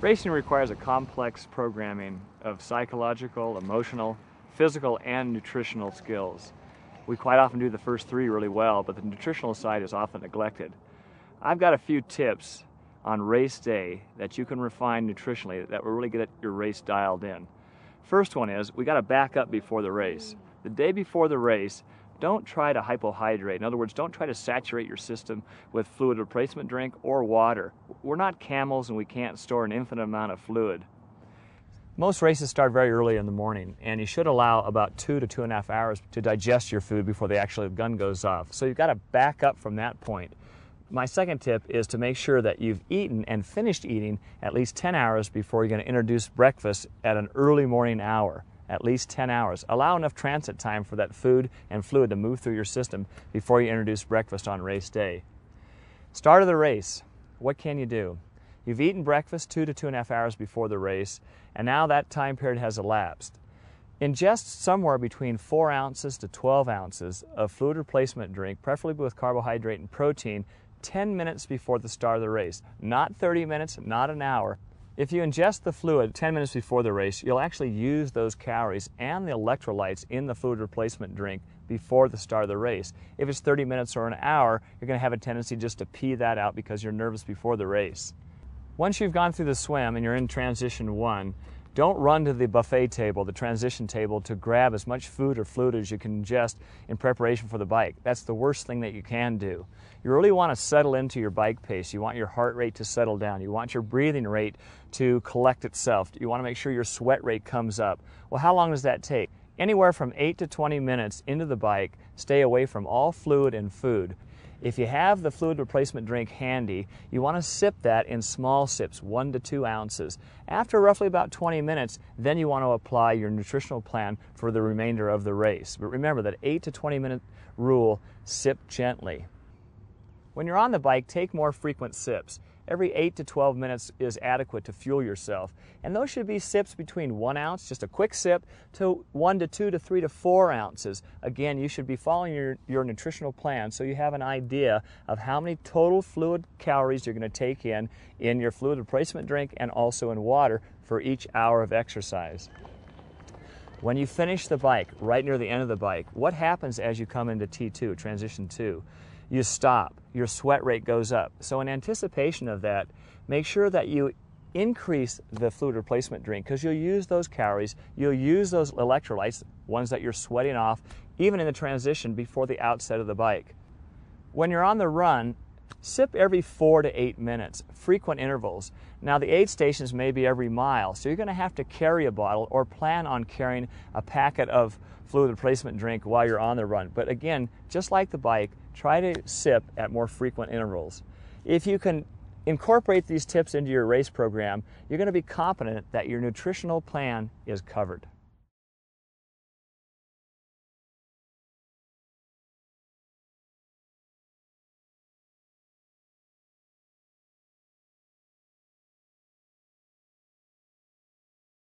Racing requires a complex programming of psychological, emotional, physical, and nutritional skills. We quite often do the first three really well, but the nutritional side is often neglected. I've got a few tips on race day that you can refine nutritionally that will really get your race dialed in. First one is, we got to back up before the race. The day before the race, don't try to hypohydrate. In other words, don't try to saturate your system with fluid replacement drink or water. We're not camels and we can't store an infinite amount of fluid. Most races start very early in the morning, and you should allow about 2 to 2.5 hours to digest your food before the actual gun goes off. So you've got to back up from that point. My second tip is to make sure that you've eaten and finished eating at least 10 hours before you're going to introduce breakfast at an early morning hour. At least 10 hours. Allow enough transit time for that food and fluid to move through your system before you introduce breakfast on race day. Start of the race. What can you do? You've eaten breakfast 2 to 2.5 hours before the race, and now that time period has elapsed. Ingest somewhere between 4 ounces to 12 ounces of fluid replacement drink, preferably with carbohydrate and protein, 10 minutes before the start of the race. Not 30 minutes, not an hour. If you ingest the fluid 10 minutes before the race, you'll actually use those calories and the electrolytes in the fluid replacement drink before the start of the race. If it's 30 minutes or an hour, you're going to have a tendency just to pee that out because you're nervous before the race. Once you've gone through the swim and you're in transition 1, don't run to the buffet table, the transition table, to grab as much food or fluid as you can ingest in preparation for the bike. That's the worst thing that you can do. You really want to settle into your bike pace. You want your heart rate to settle down. You want your breathing rate to collect itself. You want to make sure your sweat rate comes up. Well, how long does that take? Anywhere from 8 to 20 minutes into the bike, stay away from all fluid and food. If you have the fluid replacement drink handy, you want to sip that in small sips, 1 to 2 ounces. After roughly about 20 minutes, then you want to apply your nutritional plan for the remainder of the race. But remember that 8 to 20 minute rule, sip gently. When you're on the bike, take more frequent sips. Every 8 to 12 minutes is adequate to fuel yourself. And those should be sips between 1 ounce, just a quick sip, to 1 to 2 to 3 to 4 ounces. Again, you should be following your nutritional plan so you have an idea of how many total fluid calories you're going to take in your fluid replacement drink and also in water for each hour of exercise. When you finish the bike, right near the end of the bike, what happens as you come into T2, transition 2? You stop, your sweat rate goes up. So in anticipation of that, make sure that you increase the fluid replacement drink because you'll use those calories, you'll use those electrolytes, ones that you're sweating off, even in the transition before the outset of the bike. When you're on the run, sip every 4 to 8 minutes, frequent intervals. Now the aid stations may be every mile, so you're going to have to carry a bottle or plan on carrying a packet of fluid replacement drink while you're on the run. But again, just like the bike, try to sip at more frequent intervals. If you can incorporate these tips into your race program, you're going to be confident that your nutritional plan is covered.